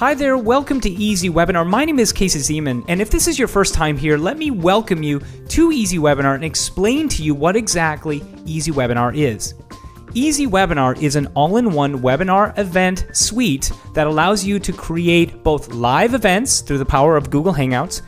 Hi there, welcome to EasyWebinar. My name is Casey Zeman, and if this is your first time here, let me welcome you to EasyWebinar and explain to you what exactly EasyWebinar is. EasyWebinar is an all-in-one webinar event suite that allows you to create both live events through the power of Google Hangouts,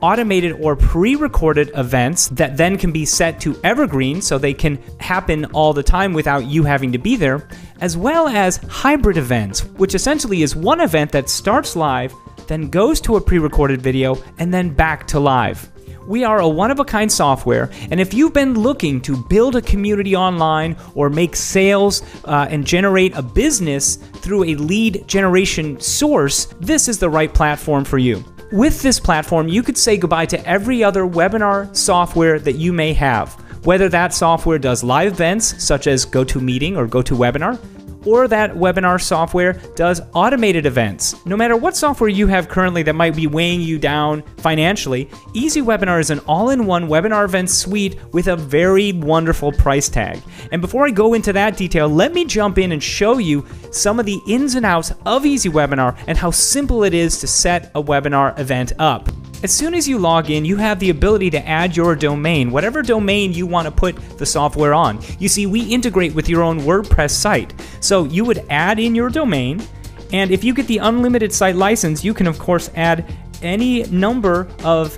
automated or pre-recorded events that then can be set to Evergreen so they can happen all the time without you having to be there, as well as hybrid events, which essentially is one event that starts live, then goes to a pre-recorded video, and then back to live. We are a one-of-a-kind software, and if you've been looking to build a community online or make sales and generate a business through a lead generation source, this is the right platform for you. With this platform, you could say goodbye to every other webinar software that you may have, whether that software does live events such as GoToMeeting or GoToWebinar, or that webinar software does automated events. No matter what software you have currently that might be weighing you down financially, EasyWebinar is an all-in-one webinar event suite with a very wonderful price tag. And before I go into that detail, let me jump in and show you some of the ins and outs of EasyWebinar and how simple it is to set a webinar event up. As soon as you log in, you have the ability to add your domain, whatever domain you want to put the software on. You see, we integrate with your own WordPress site. So you would add in your domain, and if you get the unlimited site license, you can of course add any number of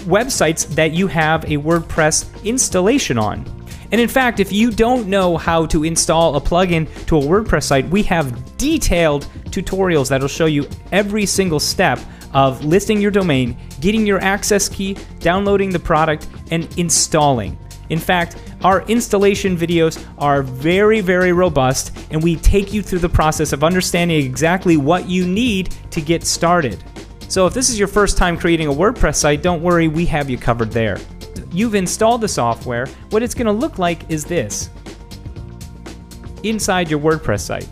websites that you have a WordPress installation on. And in fact, if you don't know how to install a plugin to a WordPress site, we have detailed tutorials that'll show you every single step of listing your domain, getting your access key, downloading the product, and installing. In fact, our installation videos are very, very robust, and we take you through the process of understanding exactly what you need to get started. So if this is your first time creating a WordPress site, don't worry, we have you covered there. You've installed the software. What it's going to look like is this inside your WordPress site.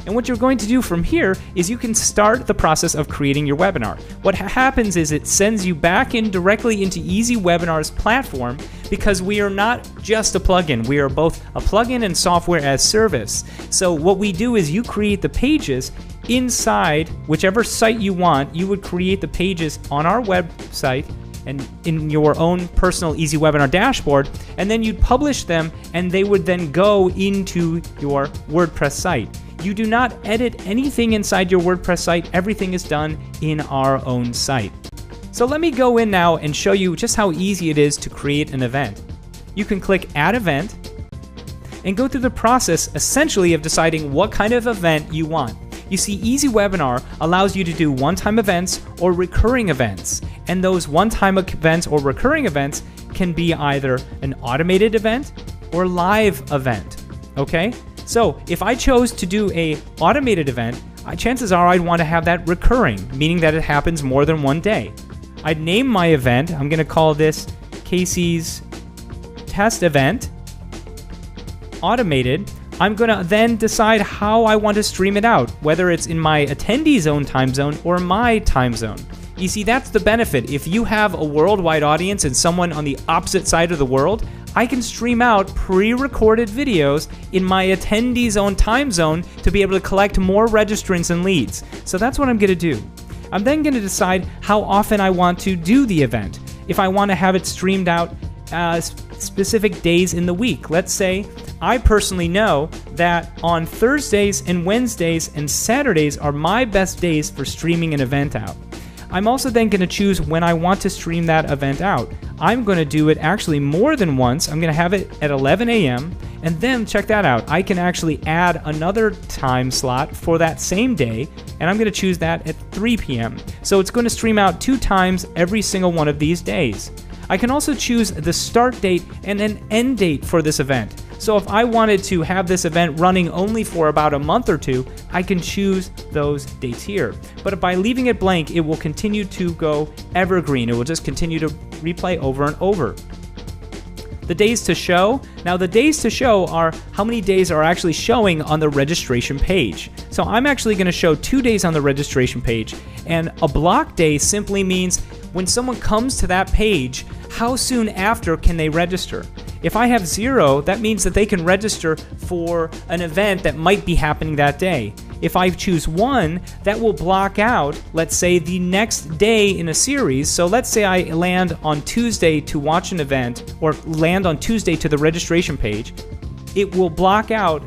And what you're going to do from here is you can start the process of creating your webinar. What happens is it sends you back in directly into EasyWebinar's platform, because we are not just a plugin. We are both a plugin and software as service. So what we do is you create the pages inside whichever site you want. You would create the pages on our website and in your own personal EasyWebinar dashboard, and then you'd publish them, and they would then go into your WordPress site. You do not edit anything inside your WordPress site. Everything is done in our own site. So let me go in now and show you just how easy it is to create an event. You can click Add Event and go through the process essentially of deciding what kind of event you want. You see, EasyWebinar allows you to do one-time events or recurring events. And those one-time events or recurring events can be either an automated event or live event, okay? So if I chose to do a automated event, chances are I'd want to have that recurring, meaning that it happens more than one day. I'd name my event. I'm going to call this Casey's Test Event, automated. I'm going to then decide how I want to stream it out, whether it's in my attendees' own time zone or my time zone. You see, that's the benefit. If you have a worldwide audience and someone on the opposite side of the world, I can stream out pre-recorded videos in my attendees' own time zone to be able to collect more registrants and leads. So that's what I'm going to do. I'm then going to decide how often I want to do the event. If I want to have it streamed out specific days in the week. Let's say I personally know that on Thursdays and Wednesdays and Saturdays are my best days for streaming an event out. I'm also then going to choose when I want to stream that event out. I'm going to do it actually more than once. I'm going to have it at 11 a.m. and then check that out. I can actually add another time slot for that same day, and I'm going to choose that at 3 p.m. So it's going to stream out 2 times every single one of these days. I can also choose the start date and an end date for this event. So if I wanted to have this event running only for about a month or 2, I can choose those dates here. But by leaving it blank, it will continue to go evergreen. It will just continue to replay over and over. The days to show. Now the days to show are how many days are actually showing on the registration page. So I'm actually going to show 2 days on the registration page, and a block day simply means when someone comes to that page, how soon after can they register? If I have 0, that means that they can register for an event that might be happening that day. If I choose one, that will block out, let's say, the next day in a series. So let's say I land on Tuesday to watch an event, or land on Tuesday to the registration page. It will block out,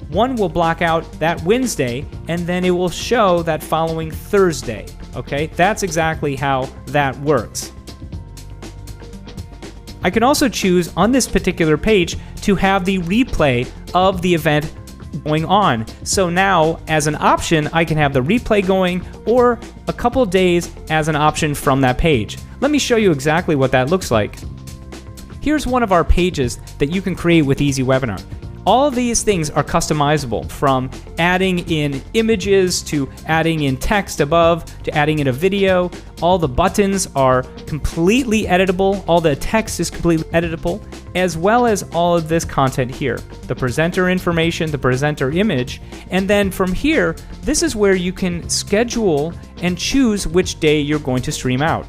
one will block out that Wednesday, and then it will show that following Thursday. Okay, that's exactly how that works. I can also choose on this particular page to have the replay of the event going on. So now, as an option, I can have the replay going, or a couple days as an option from that page. Let me show you exactly what that looks like. Here's one of our pages that you can create with EasyWebinar. All of these things are customizable, from adding in images to adding in text above to adding in a video. All the buttons are completely editable. All the text is completely editable, as well as all of this content here. The presenter information, the presenter image, and then from here, this is where you can schedule and choose which day you're going to stream out.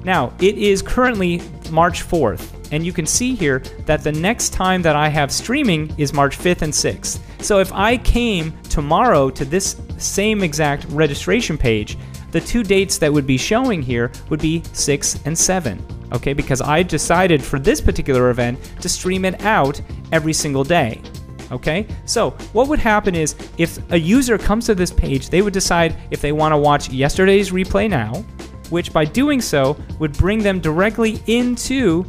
Now, it is currently March 4th. And you can see here that the next time that I have streaming is March 5th and 6th. So if I came tomorrow to this same exact registration page, the two dates that would be showing here would be 6 and 7. Okay, because I decided for this particular event to stream it out every single day. Okay, so what would happen is if a user comes to this page, they would decide if they want to watch yesterday's replay now, which by doing so would bring them directly into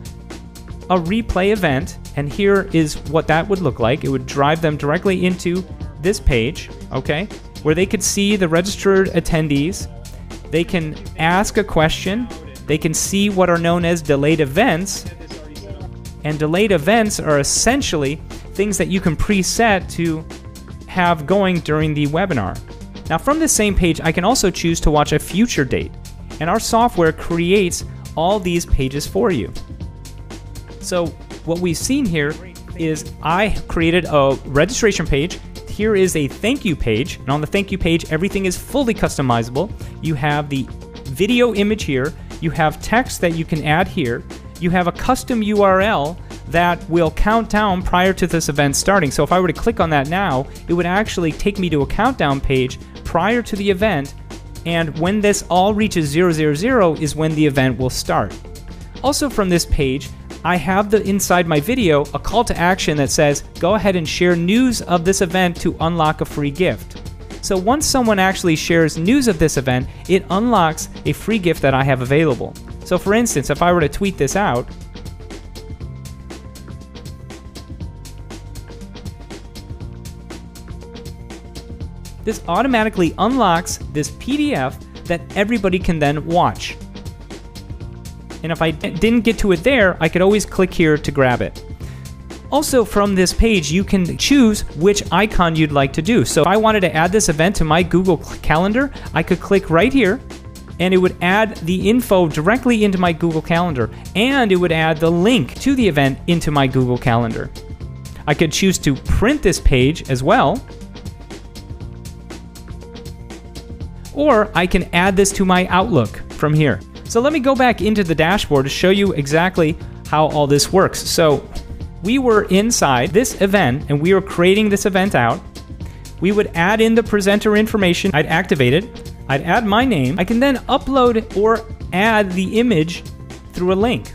a replay event, and here is what that would look like. It would drive them directly into this page, okay, where they could see the registered attendees. They can ask a question. They can see what are known as delayed events, and delayed events are essentially things that you can preset to have going during the webinar. Now, from this same page, I can also choose to watch a future date, and our software creates all these pages for you. So what we've seen here is I created a registration page. Here is a thank you page, and on the thank you page, everything is fully customizable. You have the video image here, you have text that you can add here, you have a custom URL that will count down prior to this event starting. So if I were to click on that now, it would actually take me to a countdown page prior to the event, and when this all reaches 000 is when the event will start. Also from this page, I have inside my video a call to action that says, go ahead and share news of this event to unlock a free gift. So once someone actually shares news of this event, it unlocks a free gift that I have available. So for instance, if I were to tweet this out, this automatically unlocks this PDF that everybody can then watch. And if I didn't get to it there, I could always click here to grab it. Also from this page, you can choose which icon you'd like to do. So if I wanted to add this event to my Google Calendar, I could click right here, and it would add the info directly into my Google Calendar, and it would add the link to the event into my Google Calendar. I could choose to print this page as well, or I can add this to my Outlook from here. So let me go back into the dashboard to show you exactly how all this works. So we were inside this event, and we were creating this event out. We would add in the presenter information. I'd activate it. I'd add my name. I can then upload or add the image through a link.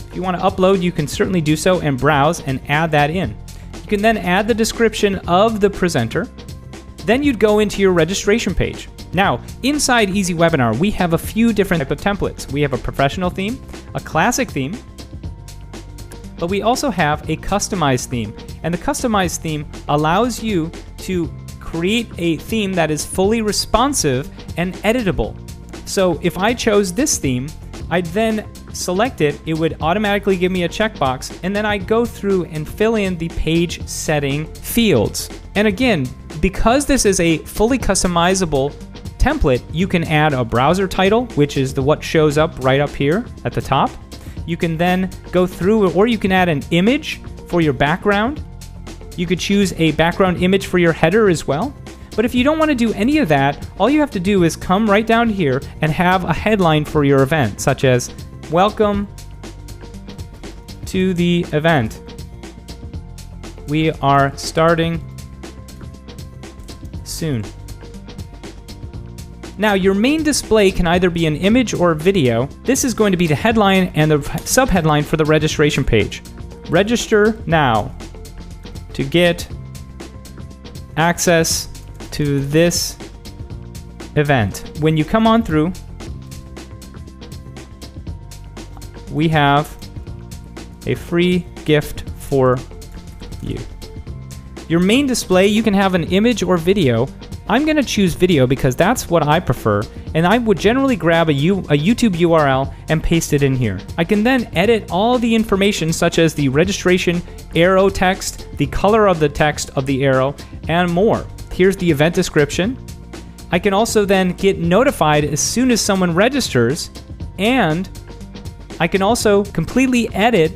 If you want to upload, you can certainly do so and browse and add that in. You can then add the description of the presenter. Then you'd go into your registration page. Now, inside EasyWebinar, we have a few different types of templates. We have a professional theme, a classic theme, but we also have a customized theme. And the customized theme allows you to create a theme that is fully responsive and editable. So if I chose this theme, I'd then select it, it would automatically give me a checkbox, and then I go through and fill in the page setting fields. And again, because this is a fully customizable template, you can add a browser title, which is what shows up right up here at the top. You can then go through, or you can add an image for your background. You could choose a background image for your header as well. But if you don't want to do any of that, all you have to do is come right down here and have a headline for your event, such as, "Welcome to the event. We are starting soon." Now, your main display can either be an image or a video. This is going to be the headline and the subheadline for the registration page. Register now to get access to this event. When you come on through, we have a free gift for you. Your main display, you can have an image or video. I'm going to choose video because that's what I prefer, and I would generally grab a YouTube URL and paste it in here. I can then edit all the information such as the registration arrow text, the color of the text of the arrow, and more. Here's the event description. I can also then get notified as soon as someone registers, and I can also completely edit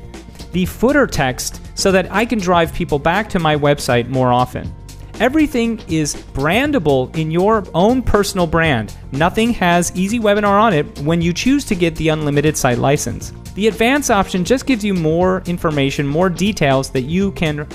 the footer text so that I can drive people back to my website more often. Everything is brandable in your own personal brand. Nothing has EasyWebinar on it when you choose to get the unlimited site license. The advanced option just gives you more information, more details that you can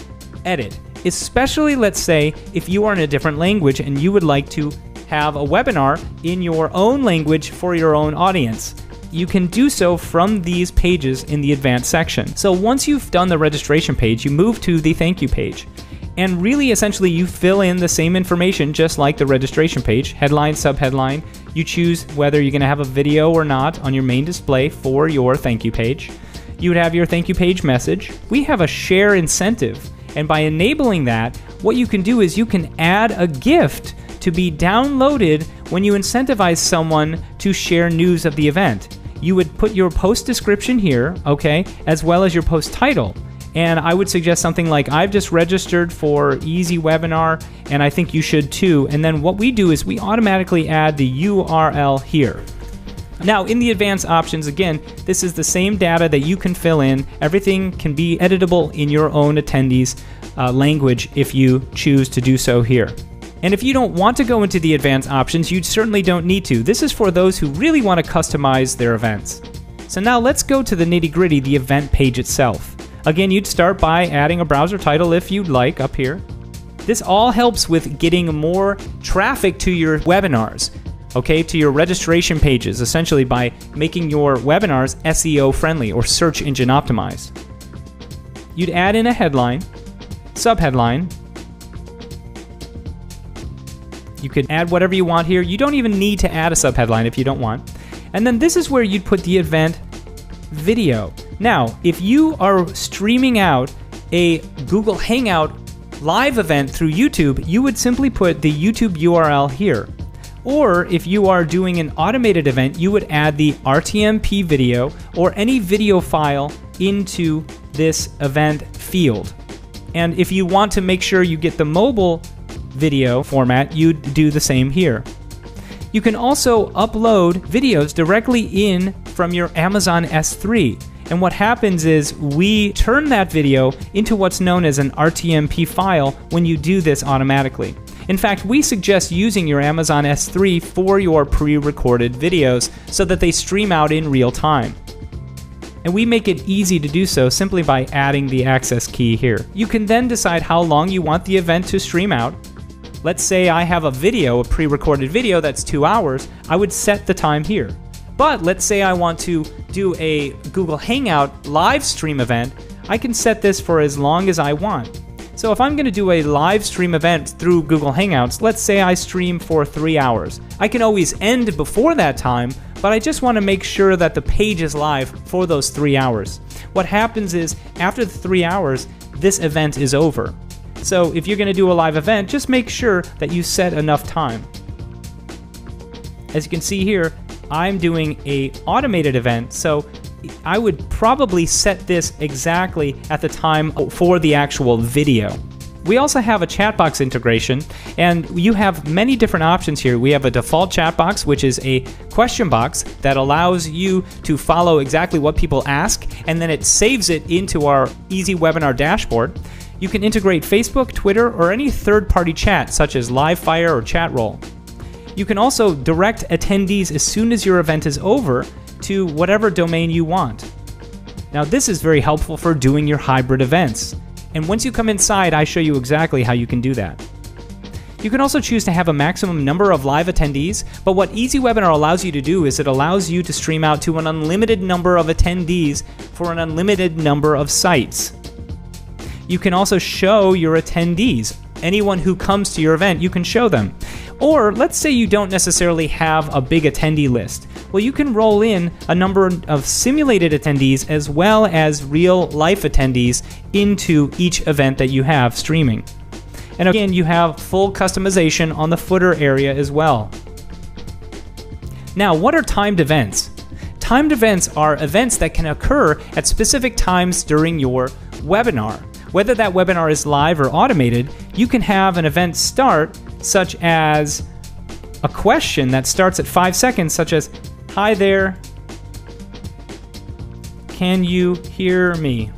edit. Especially, let's say, if you are in a different language and you would like to have a webinar in your own language for your own audience. You can do so from these pages in the advanced section. So once you've done the registration page, you move to the thank you page. And really, essentially, you fill in the same information just like the registration page, headline, subheadline. You choose whether you're going to have a video or not on your main display for your thank you page. You would have your thank you page message. We have a share incentive, and by enabling that, what you can do is you can add a gift to be downloaded when you incentivize someone to share news of the event. You would put your post description here, okay, as well as your post title. And I would suggest something like, I've just registered for EasyWebinar, and I think you should too. And then what we do is we automatically add the URL here. Now, in the advanced options, again, this is the same data that you can fill in. Everything can be editable in your own attendees' language if you choose to do so here. And if you don't want to go into the advanced options, you certainly don't need to. This is for those who really want to customize their events. So now let's go to the nitty-gritty, the event page itself. Again, you'd start by adding a browser title if you'd like up here. This all helps with getting more traffic to your webinars, okay, to your registration pages, essentially by making your webinars SEO friendly or search engine optimized. You'd add in a headline, subheadline. You could add whatever you want here. You don't even need to add a subheadline if you don't want. And then this is where you'd put the event video. Now, if you are streaming out a Google Hangout live event through YouTube, you would simply put the YouTube URL here. Or if you are doing an automated event, you would add the RTMP video or any video file into this event field. And if you want to make sure you get the mobile video format, you'd do the same here. You can also upload videos directly in from your Amazon S3. And what happens is we turn that video into what's known as an RTMP file when you do this automatically. In fact, we suggest using your Amazon S3 for your pre-recorded videos so that they stream out in real time. And we make it easy to do so simply by adding the access key here. You can then decide how long you want the event to stream out. Let's say I have a video, a pre-recorded video that's 2 hours. I would set the time here. But let's say I want to do a Google Hangout live stream event. I can set this for as long as I want. So if I'm going to do a live stream event through Google Hangouts, let's say I stream for 3 hours. I can always end before that time, but I just want to make sure that the page is live for those 3 hours. What happens is, after the 3 hours, this event is over. So if you're going to do a live event, just make sure that you set enough time. As you can see here, I'm doing an automated event, so I would probably set this exactly at the time for the actual video. We also have a chat box integration, and you have many different options here. We have a default chat box, which is a question box that allows you to follow exactly what people ask, and then it saves it into our EasyWebinar dashboard. You can integrate Facebook, Twitter, or any third-party chat, such as Livefire or Chatroll. You can also direct attendees as soon as your event is over to whatever domain you want. Now, this is very helpful for doing your hybrid events. And once you come inside, I show you exactly how you can do that. You can also choose to have a maximum number of live attendees, but what EasyWebinar allows you to do is it allows you to stream out to an unlimited number of attendees for an unlimited number of sites. You can also show your attendees. Anyone who comes to your event, you can show them. Or let's say you don't necessarily have a big attendee list. Well, you can roll in a number of simulated attendees as well as real life attendees into each event that you have streaming. And again, you have full customization on the footer area as well. Now, what are timed events? Timed events are events that can occur at specific times during your webinar. Whether that webinar is live or automated, you can have an event start such as a question that starts at 5 seconds, such as, "Hi there, can you hear me?"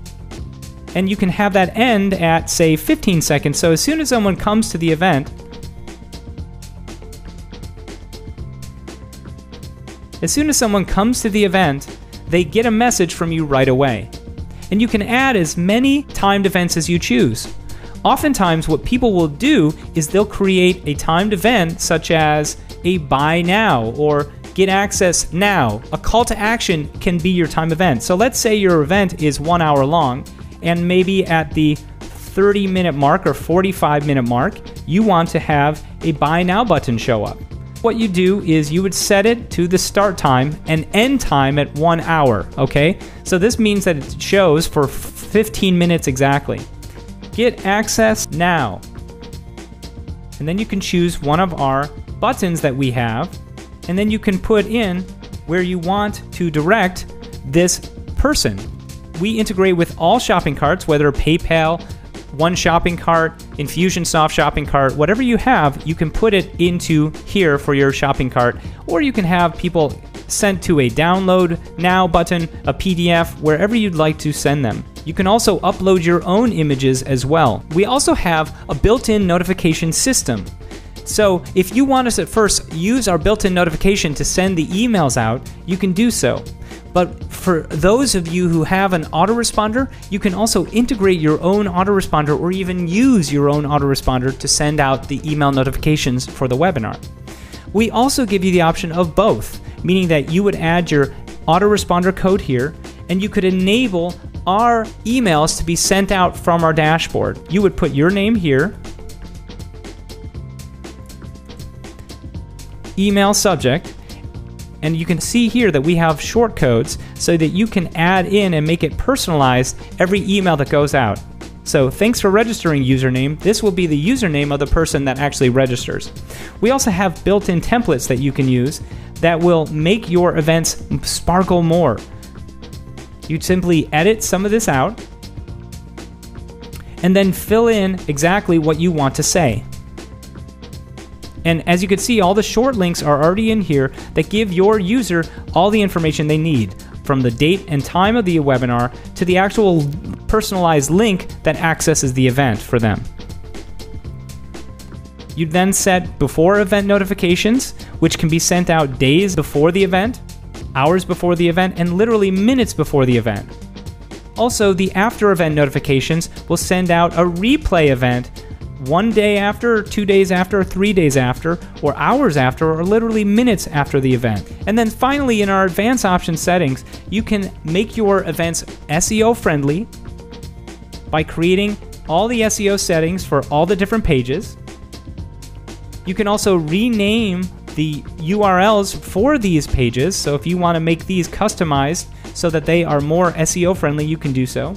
And you can have that end at, say, 15 seconds. So as soon as someone comes to the event, they get a message from you right away. And you can add as many timed events as you choose. Oftentimes, what people will do is they'll create a timed event such as a buy now or get access now. A call to action can be your time event. So let's say your event is 1 hour long, and maybe at the 30-minute mark or 45-minute mark, you want to have a buy now button show up. What you do is you would set it to the start time and end time at 1 hour, okay? So this means that it shows for 15 minutes exactly. Get access now. And then you can choose one of our buttons that we have, and then you can put in where you want to direct this person. We integrate with all shopping carts, whether PayPal, One Shopping Cart, Infusionsoft Shopping Cart, whatever you have, you can put it into here for your shopping cart, or you can have people sent to a download now button, a PDF, wherever you'd like to send them. You can also upload your own images as well. We also have a built-in notification system. So if you want us at first use our built-in notification to send the emails out, you can do so. But for those of you who have an autoresponder, you can also integrate your own autoresponder or even use your own autoresponder to send out the email notifications for the webinar. We also give you the option of both, meaning that you would add your autoresponder code here, and you could enable our emails to be sent out from our dashboard. You would put your name here, email subject, and you can see here that we have short codes so that you can add in and make it personalized every email that goes out. So thanks for registering username. This will be the username of the person that actually registers. We also have built-in templates that you can use that will make your events sparkle more. You'd simply edit some of this out and then fill in exactly what you want to say. And as you can see, all the short links are already in here that give your user all the information they need, from the date and time of the webinar to the actual personalized link that accesses the event for them. You'd then set before event notifications, which can be sent out days before the event, hours before the event, and literally minutes before the event. Also, the after event notifications will send out a replay event 1 day after, 2 days after, 3 days after, or hours after, or literally minutes after the event. And then finally, in our advanced option settings, you can make your events SEO friendly by creating all the SEO settings for all the different pages. You can also rename the URLs for these pages. So if you want to make these customized so that they are more SEO friendly, you can do so.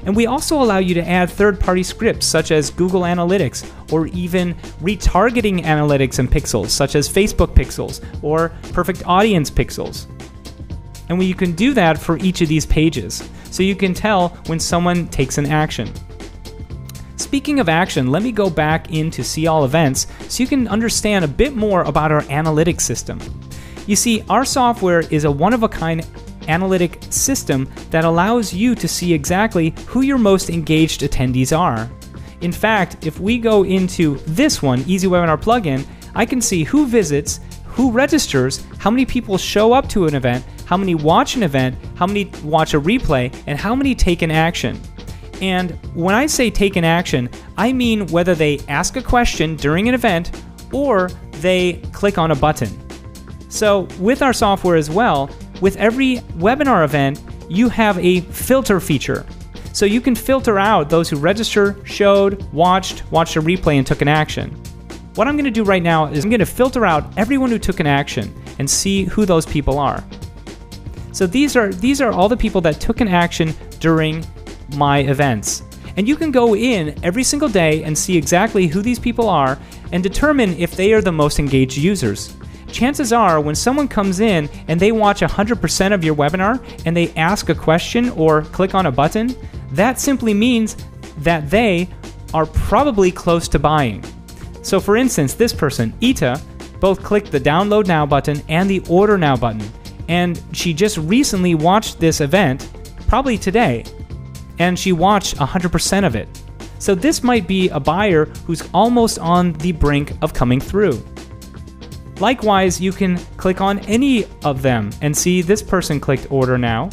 And we also allow you to add third-party scripts such as Google Analytics or even retargeting analytics and pixels such as Facebook pixels or perfect audience pixels. And you can do that for each of these pages, so you can tell when someone takes an action. Speaking of action, let me go back into See All Events so you can understand a bit more about our analytics system. You see, our software is a one-of-a-kind analytic system that allows you to see exactly who your most engaged attendees are. In fact, if we go into this one, EasyWebinar plugin, I can see who visits, who registers, how many people show up to an event, how many watch an event, how many watch a replay, and how many take an action. And when I say take an action, I mean whether they ask a question during an event or they click on a button. So with our software as well, with every webinar event, you have a filter feature. So you can filter out those who registered, showed, watched a replay, and took an action. What I'm going to do right now is I'm going to filter out everyone who took an action and see who those people are. So these are all the people that took an action during my events. And you can go in every single day and see exactly who these people are and determine if they are the most engaged users. Chances are when someone comes in and they watch 100% of your webinar and they ask a question or click on a button, that simply means that they are probably close to buying. So for instance, this person, Ita, both clicked the download now button and the order now button. And she just recently watched this event, probably today, and she watched 100% of it. So this might be a buyer who's almost on the brink of coming through. Likewise, you can click on any of them and see this person clicked order now.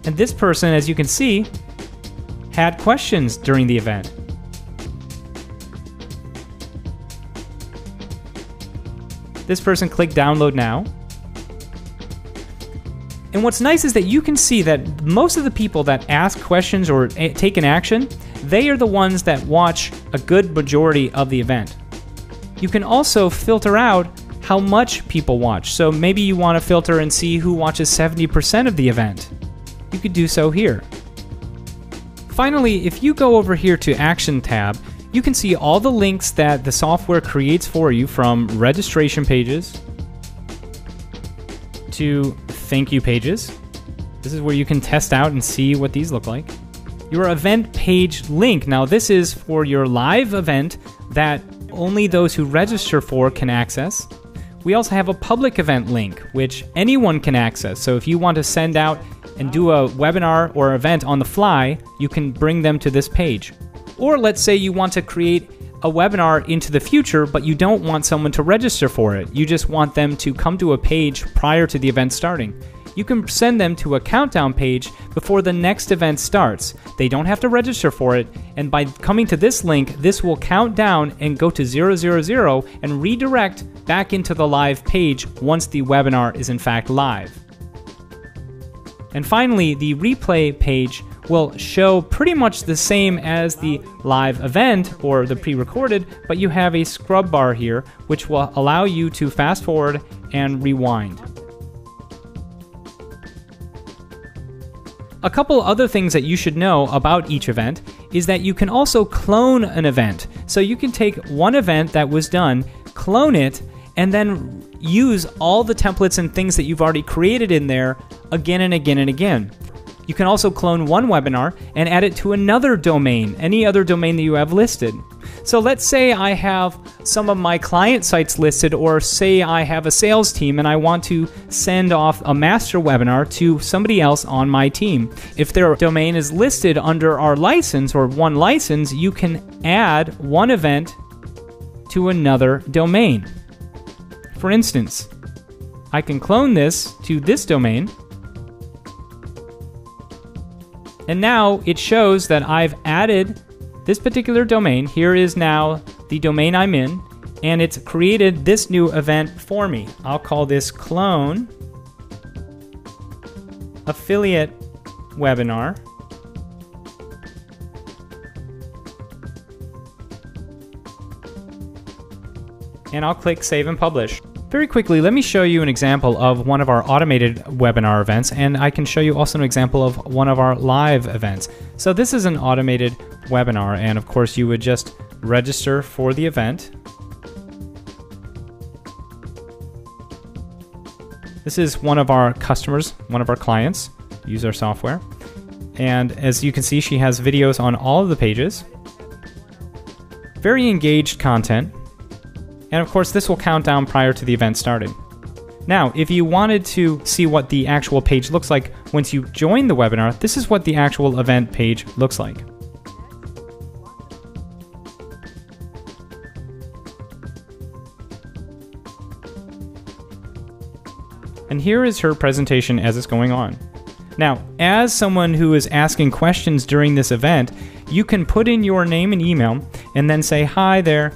And this person, as you can see, had questions during the event. This person clicked download now. And what's nice is that you can see that most of the people that ask questions or take an action, they are the ones that watch a good majority of the event. You can also filter out how much people watch. So maybe you want to filter and see who watches 70% of the event. You could do so here. Finally, if you go over here to Action tab, you can see all the links that the software creates for you, from registration pages to thank you pages. This is where you can test out and see what these look like. Your event page link. Now this is for your live event that only those who register for can access. We also have a public event link, which anyone can access. So if you want to send out and do a webinar or event on the fly, you can bring them to this page. Or let's say you want to create a webinar into the future, but you don't want someone to register for it. You just want them to come to a page prior to the event starting. You can send them to a countdown page before the next event starts. They don't have to register for it, and by coming to this link, this will count down and go to 000 and redirect back into the live page once the webinar is in fact live. And finally, the replay page will show pretty much the same as the live event or the pre-recorded, but you have a scrub bar here which will allow you to fast forward and rewind. A couple other things that you should know about each event is that you can also clone an event. So you can take one event that was done, clone it, and then use all the templates and things that you've already created in there again and again and again. You can also clone one webinar and add it to another domain, any other domain that you have listed. So let's say I have some of my client sites listed, or say I have a sales team and I want to send off a master webinar to somebody else on my team. If their domain is listed under our license or one license, you can add one event to another domain. For instance, I can clone this to this domain, and now it shows that I've added this particular domain. Here is now the domain I'm in, and it's created this new event for me. I'll call this Clone Affiliate Webinar. And I'll click Save and Publish. Very quickly, let me show you an example of one of our automated webinar events, and I can show you also an example of one of our live events. So this is an automated webinar, and of course you would just register for the event. This is one of our customers, one of our clients, use our software. And as you can see, she has videos on all of the pages. Very engaged content. And of course, this will count down prior to the event starting. Now, if you wanted to see what the actual page looks like once you join the webinar, this is what the actual event page looks like. And here is her presentation as it's going on. Now, as someone who is asking questions during this event, you can put in your name and email and then say, "Hi there,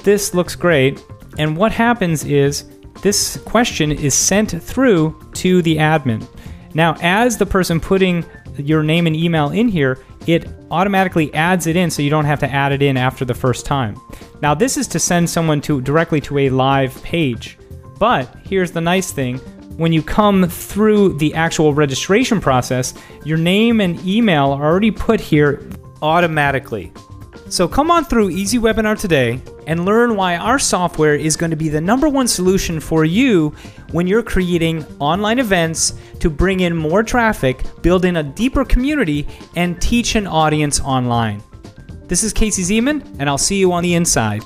this looks great." And what happens is this question is sent through to the admin. Now, as the person putting your name and email in here, it automatically adds it in so you don't have to add it in after the first time. Now, this is to send someone directly to a live page. But here's the nice thing. When you come through the actual registration process, your name and email are already put here automatically. So come on through EasyWebinar today and learn why our software is going to be the #1 solution for you when you're creating online events to bring in more traffic, build in a deeper community, and teach an audience online. This is Casey Zeman, and I'll see you on the inside.